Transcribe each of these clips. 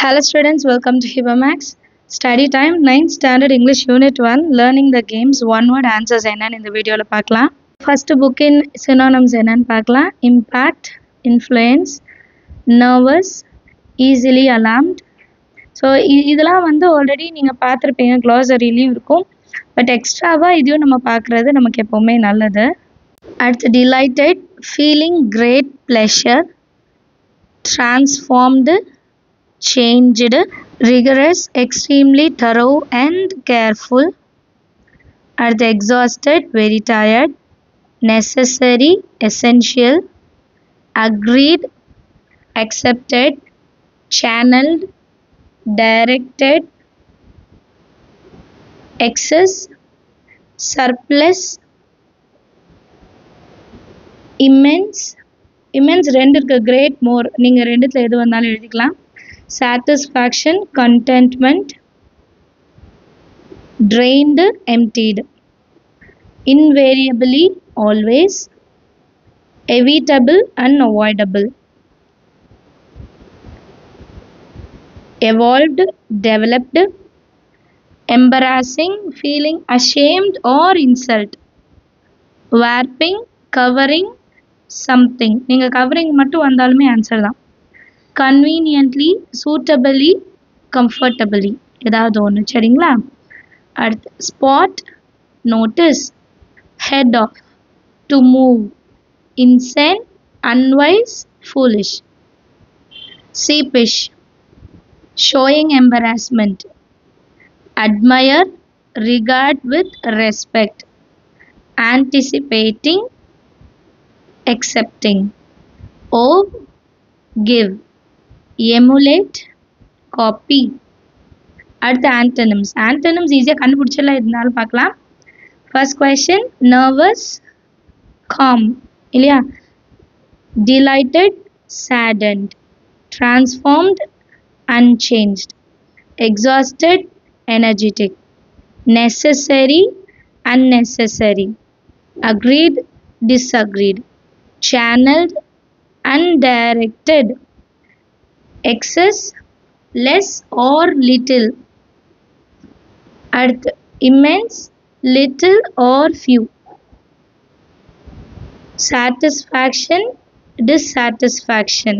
Hello students, welcome to Hibamax. Study time 9th standard English unit 1 learning the games one word answers என்னன்னு இந்த வீடியோல பார்க்கலாம். First book in synonyms என்னன்னு பார்க்கலாம். Impact, influence, nervous, easily alarmed. So இதெல்லாம் வந்து already நீங்க பார்த்திருப்பீங்க, glossary-லயும் இருக்கும். பட் எக்ஸ்ட்ராவா இதையும் நம்ம பார்க்கிறது நமக்கு எப்பவுமே நல்லது. அடுத்து delighted, feeling great pleasure, transformed, changed, rigorous, extremely thorough and careful. At the exhausted, very tired, necessary, essential, agreed, accepted, channeled, directed, excess, surplus, immense. immense ரெண்டு இருக்கு, great, more. நீங்க ரெண்டுத்துல எது வந்தாலும் எழுதிக்கலாம். Satisfaction, contentment, drained, emptied, invariably, always, evitable, unavoidable, evolved, developed, embarrassing, feeling ashamed or insult, warping, covering something. நீங்க covering மட்டும் வந்தாலுமே ஆன்சர் தான். Conveniently, suitably, comfortably, ஏதாவது ஒன்று. சரிங்களா? அடுத்து spot, notice, head off, to move, insane, unwise, foolish, sheepish, showing embarrassment, admire, regard with respect, anticipating, accepting, owe, give, emulate, copy. அடுத்து antonyms. Antonyms ஈஸியாக கண்டுபிடிச்சலாம், இருந்தாலும் பார்க்கலாம். ஃபர்ஸ்ட் கொஸ்டின், நர்வஸ், காம் இல்லையா? Delighted, saddened, transformed, unchanged, exhausted, energetic, necessary, unnecessary, agreed, disagreed, channeled, undirected, excess, less or little. அடுத்து immense, little or few, satisfaction, dissatisfaction,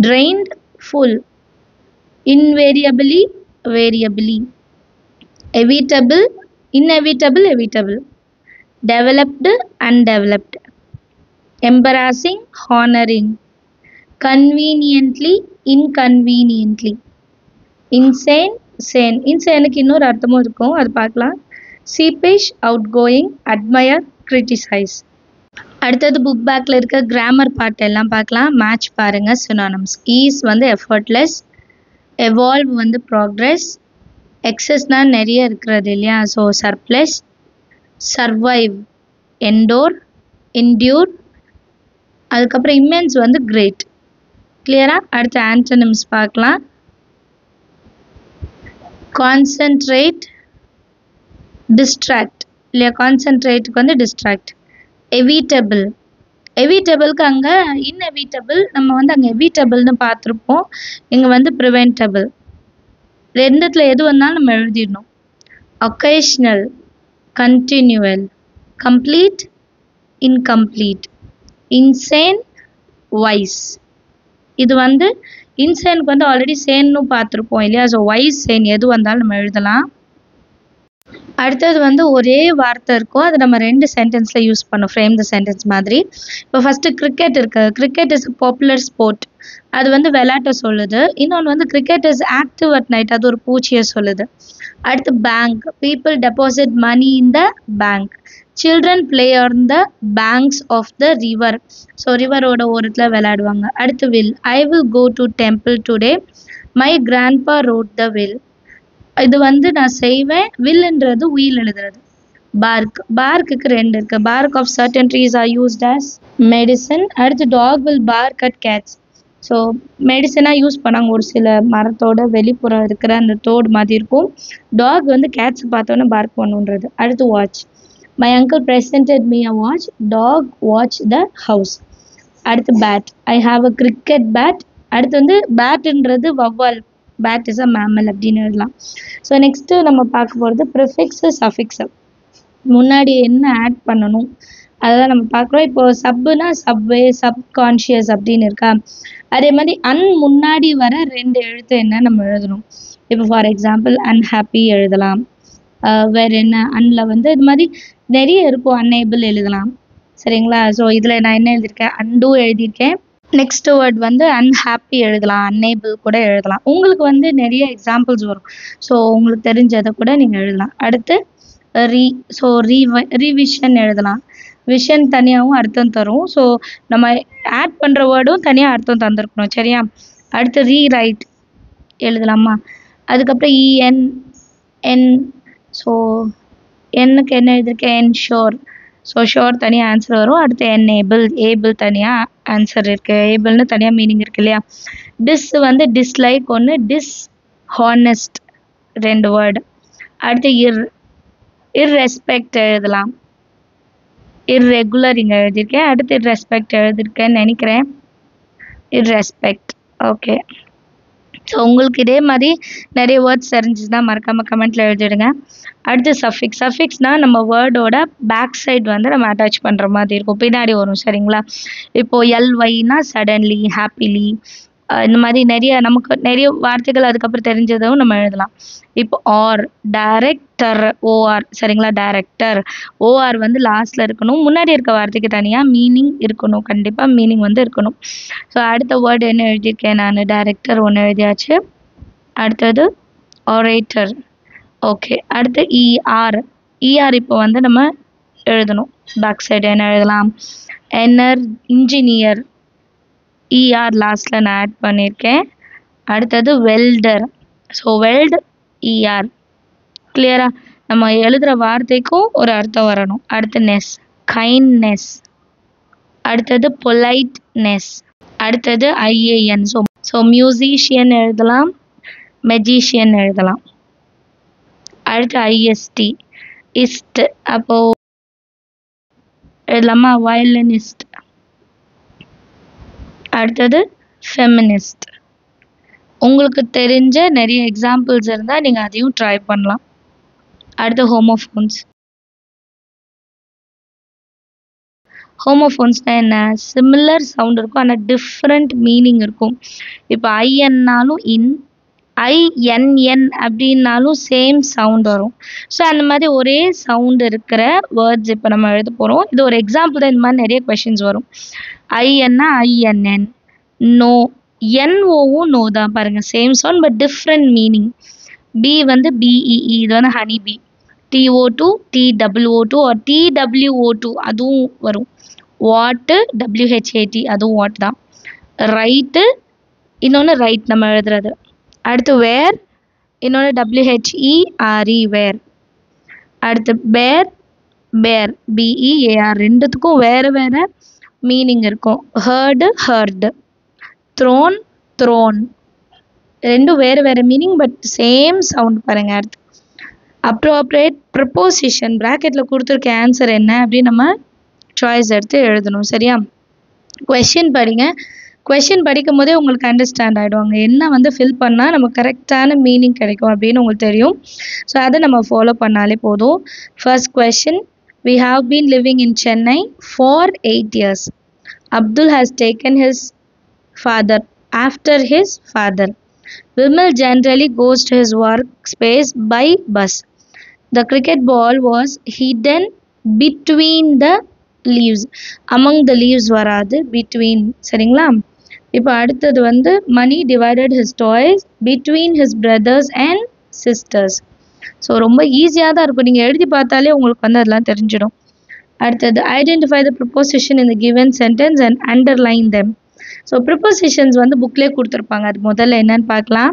drained, full, invariably, variably, evitable, inevitable, evitable, developed, undeveloped, embarrassing, honoring, conveniently, inconveniently, insane, sane. இன்சேனுக்கு இன்னொரு அர்த்தமும் இருக்கும், அது பார்க்கலாம். sheepish, outgoing, admire, criticize. அடுத்தது book பேக்கில் இருக்க grammar part எல்லாம் பார்க்கலாம். மேட்ச் பாருங்க. synonyms. ease வந்து effortless, evolve வந்து progress, excessனால் நிறைய இருக்கிறது இல்லையா, so surplus, survive, endure, endure, அதுக்கப்புறம் immense வந்து great. கிளியரா? அடுத்த ஆன்டனிம்ஸ் பார்க்கலாம். கான்சென்ட்ரேட், டிஸ்ட்ராக்ட் இல்லையா? கான்சென்ட்ரேட்டுக்கு வந்து டிஸ்ட்ராக்ட். எவிட்டபிள், எவிட்டபிளுக்கு அங்கே இன்எவிட்டபிள், நம்ம வந்து அங்கே எவிட்டபிள்னு பார்த்துருப்போம், இங்கே வந்து ப்ரிவென்டபிள். ரெண்டுத்தில் எது வந்தாலும் நம்ம எழுதிடணும். Occasional, continual, complete, incomplete, insane, wise. இது வந்து இன்சேனுக்கு வந்து ஆல்ரெடி சேன்னு பார்த்துருப்போம் இல்லையா, ஸோ வைஸ், சேன் எது வந்தாலும் நம்ம எழுதலாம். அடுத்தது வந்து ஒரே வார்த்தை இருக்கும், அது நம்ம ரெண்டு சென்டென்ஸில் யூஸ் பண்ணோம், ஃப்ரேம் த சென்டென்ஸ் மாதிரி. இப்போ ஃபஸ்ட்டு கிரிக்கெட் இருக்கு. கிரிக்கெட் இஸ் பாப்புலர் ஸ்போர்ட், அது வந்து விளையாட்டை சொல்லுது. இன்னொன்று வந்து cricket is active at night, அது ஒரு பூச்சியை சொல்லுது. அடுத்து bank, people deposit money in the bank, children play on the banks of the river, so ரிவரோட ஓரத்தில் விளையாடுவாங்க. அடுத்து will, I will go to temple today, my grandpa wrote the will, இது வந்து நான் செய்வேன். வில்ன்றது உயில் எழுதுறது. பார்க், பார்க்குக்கு ரெண்டு இருக்கு. Bark of certain trees are used as medicine. அடுத்து dog will bark at cats, so மெடிசனாக யூஸ் பண்ணாங்க. ஒரு சில மரத்தோட வெளிப்புறம் இருக்கிற அந்த தோடு மாதிரி இருக்கும். டாக் வந்து கேட்ஸ் பார்த்தோன்னே பார்க் பண்ணுன்றது. அடுத்து watch, my uncle presented me a watch, dog watch the house. அடுத்து bat, I have a cricket bat, அடுத்து வந்து பேட்ன்றது வவ்வால், பேட் இஸ் அ மேமல் அப்படின்னு எழுதலாம். ஸோ நெக்ஸ்ட்டு நம்ம பார்க்க போகிறது ப்ரிஃபிக்ஸு சஃபிக்ஸு, முன்னாடி என்ன ஆட் பண்ணணும் அதெல்லாம் நம்ம பார்க்குறோம். இப்போ சப்புனா சப்வே, சப்கான்ஷியஸ் அப்படின்னு இருக்கா, அதே மாதிரி முன்னாடி வர 2 எழுத்து என்ன நம்ம எழுதணும். இப்போ ஃபார் எக்ஸாம்பிள் அன்ஹாப்பி எழுதலாம். வேறு என்ன அன்ல வந்து இது மாதிரி நிறைய இருக்கும், அன்னேபிள் எழுதலாம். சரிங்களா? ஸோ இதில் நான் என்ன எழுதியிருக்கேன், அன்டூ எழுதியிருக்கேன். நெக்ஸ்ட் வேர்ட் வந்து அன்ஹாப்பி எழுதலாம், அன்னேபிள் கூட எழுதலாம். உங்களுக்கு வந்து நிறைய எக்ஸாம்பிள்ஸ் வரும். ஸோ உங்களுக்கு தெரிஞ்சதை கூட நீங்கள் எழுதலாம். அடுத்து ஸோ ரீவிஷன் எழுதலாம். விஷன் தனியாகவும் அர்த்தம் தரும். ஸோ நம்ம ஆட் பண்ணுற வேர்டும் தனியாக அர்த்தம் தந்திருக்கணும். சரியா? அடுத்து ரீரைட் எழுதலாமா? அதுக்கப்புறம் என் ஸோ என்னுக்கு என்ன எழுதியிருக்கேன், என்ஷோர். ஸோ ஷோர் தனியாக ஆன்சர் வரும். அடுத்து ஏபிள் தனியாக ஆன்சர் இருக்குது. ஏபிள்னு தனியாக மீனிங் இருக்குது இல்லையா? வந்து டிஸ்லைக் ஒன்று, டிஸ்ஹானஸ்ட் 2 வேர்டு. அடுத்து இர்ரெஸ்பெக்ட் எழுதலாம். இர்ரெகுலர் இங்கே எழுதியிருக்கேன். அடுத்து இர்ரெஸ்பெக்ட் எழுதியிருக்கேன்னு நினைக்கிறேன். இர்ரெஸ்பெக்ட். ஓகே. ஸோ உங்களுக்கு இதே மாதிரி நிறைய வேர்ட்ஸ் தெரிஞ்சுச்சுன்னா மறக்காமல் கமெண்ட்டில் எழுதிடுங்க. அடுத்து சஃபிக்ஸ்னால் நம்ம வேர்டோட பேக் சைடு வந்து நம்ம அட்டாச் பண்ணுற மாதிரி இருக்கும், பின்னாடி வரும். சரிங்களா? இப்போது எல்ஒய்னா சடன்லி, ஹாப்பிலி, இந்த மாதிரி நமக்கு நிறைய வார்த்தைகள் அதுக்கப்புறம் தெரிஞ்சதும் நம்ம எழுதலாம். இப்போ ஆர், டைரக்டர், ஓஆர். சரிங்களா? டைரக்டர், ஓஆர் வந்து லாஸ்ட்டில் இருக்கணும். முன்னாடி இருக்க வார்த்தைக்கு தனியாக மீனிங் இருக்கணும், கண்டிப்பாக மீனிங் வந்து இருக்கணும். ஸோ அடுத்த வேர்டு என்ன எழுதியிருக்கேன் நான், டைரக்டர் ஒன்று எழுதியாச்சு. அடுத்தது ஆரேட்டர். ஓகே. அடுத்து இஆர் இப்போ வந்து நம்ம எழுதணும். பேக் சைடு என்ன எழுதலாம், இன்ஜினியர், இஆர் லாஸ்ட்டில் நான் ஆட் பண்ணியிருக்கேன். அடுத்தது வெல்டர். So weld, ER. கிளியரா? நம்ம எழுதுகிற வார்த்தைக்கும் ஒரு அர்த்தம் வரணும். அடுத்து கைண்ட்னஸ். அடுத்தது பொலைட்னஸ். அடுத்தது ஐஏஎன். ஸோ மியூசிஷியன் எழுதலாம், மெஜிஷியன் எழுதலாம். அடுத்து ஐஎஸ்டி, இஸ்ட். அப்போது எழுதலாமா, வயலினிஸ்ட். அடுத்தது ஃபெமினிஸ்ட். உங்களுக்கு தெரிஞ்ச நிறைய எக்ஸாம்பிள்ஸ் இருந்தால் நீங்கள் அதையும் ட்ரை பண்ணலாம். அடுத்து ஹோமோஃபோன்ஸ்னால் என்ன, சிமிலர் சவுண்ட் இருக்கும் ஆனால் டிஃப்ரெண்ட் மீனிங் இருக்கும். இப்போ ஐஎன்னாலும் ஐஎன்என் அப்படின்னாலும் சேம் சவுண்ட் வரும். ஸோ அந்த மாதிரி ஒரே சவுண்ட் இருக்கிற வேர்ட்ஸ் இப்போ நம்ம எழுத போகிறோம். இது ஒரு எக்ஸாம்பிள் தான். இந்த மாதிரி நிறைய கொஷின்ஸ் வரும். ஐஎன்னா ஐஎன்என், நோ, என்ஓவும் நோ தான். பாருங்கள், same sound but different meaning. B வந்து பிஇஇ, இது வந்து honey B. TO2 TWO2 or TWO2 அதுவும் வரும். வாட்டு, WHAT அதுவும் வாட் தான். ரைட்டு, இன்னொன்று ரைட் நம்ம எழுதுறது. அடுத்து வேர், இன்னொன்று WHERE வேர். அடுத்து பேர், BEAR. ரெண்டுத்துக்கும் வேறு வேறு மீனிங் இருக்கும். Heard, thrown. ரெண்டும் வேறு வேறு மீனிங் பட் சேம் சவுண்ட். பாருங்கள். அடுத்து அப்ரோப்ரியேட் ப்ரிப்போசிஷன். ப்ராக்கெட்டில் கொடுத்துருக்க ஆன்சர் என்ன அப்படின்னு நம்ம சாய்ஸ் எடுத்து எழுதணும். சரியா? கொஷின் படிங்க. கொஷின் படிக்கும் போதே உங்களுக்கு அண்டர்ஸ்டாண்ட் ஆகிடுவாங்க, என்ன வந்து ஃபில் பண்ணால் நமக்கு கரெக்டான மீனிங் கிடைக்கும் அப்படின்னு உங்களுக்கு தெரியும். ஸோ அதை நம்ம ஃபாலோ பண்ணாலே போதும். First question, we have been living in Chennai for 8 years. Abdul has taken his father after his father. Vimal generally goes to his workspace by bus. The cricket ball was hidden between the leaves. Among the leaves வராது, between. சரிங்களா? இப்போ அடுத்தது வந்து money divided his toys between his brothers and sisters. So ரொம்ப ஈஸியாக தான் இருக்கும், நீங்கள் எழுதி பார்த்தாலே உங்களுக்கு வந்து அதெல்லாம் தெரிஞ்சிடும். அடுத்தது identify the preposition in the given sentence and underline them. So prepositions வந்து புக்லேயே கொடுத்துருப்பாங்க, அது முதல்ல என்னன்னு பார்க்கலாம்.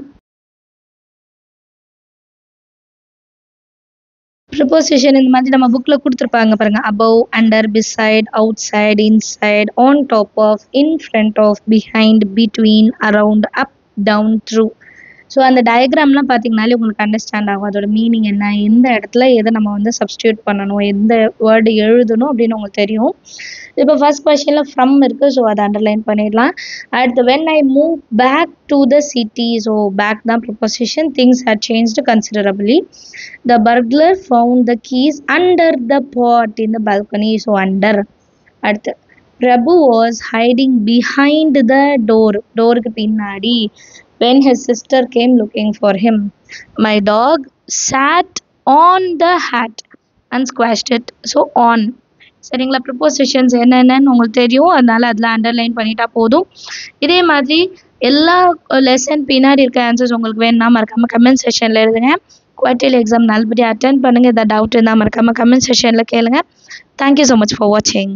ப்ரிப்போசிஷன் இந்த மாதிரி நம்ம புக்கில் கொடுத்துருப்பாங்க பாருங்கள். Above, under, beside, outside, inside, on top of, in front of, behind, between, around, up, down, through. So அந்த டயக்ராம்லாம் பார்த்தீங்கனாலே உங்களுக்கு அண்டர்ஸ்டாண்ட் ஆகும் அதோட மீனிங் என்ன, எந்த இடத்துல எதை நம்ம வந்து சப்ஸ்டியூட் பண்ணணும், எந்த வேர்டு எழுதணும் அப்படின்னு உங்களுக்கு தெரியும். இப்போ ஃபர்ஸ்ட் கொஸ்டினில் ஃப்ரம் இருக்குது, ஸோ அதை அண்டர்லைன் பண்ணிடலாம். அடுத்து when I move back to the city, so back தான் preposition, things had changed considerably. The burglar found the keys under the pot in the balcony, so under. அடுத்து Prabhu was hiding behind the door, டோருக்கு பின்னாடி. When his sister came looking for him, my dog sat on the hat and squashed it, so on. சரிங்களா, prepositions என்னென்னு உங்களுக்கு தெரியும், அதனால அதில் underline பண்ணிட்டா போதும். இதே மாதிரி எல்லா லெசன் பின்னாடி இருக்க ஆன்சர்ஸ் உங்களுக்கு வேணும்னா மறக்காமல் கமெண்ட் செஷனில் எழுதுங்க. குவார்டர்லி எக்ஸாம் நல்லபடியாக அட்டென்ட் பண்ணுங்கள். ஏதாவது டவுட் இருந்தால் மறக்காமல் கமெண்ட் செஷனில் கேளுங்க. தேங்க்யூ ஸோ மச் ஃபார் வாட்சிங்.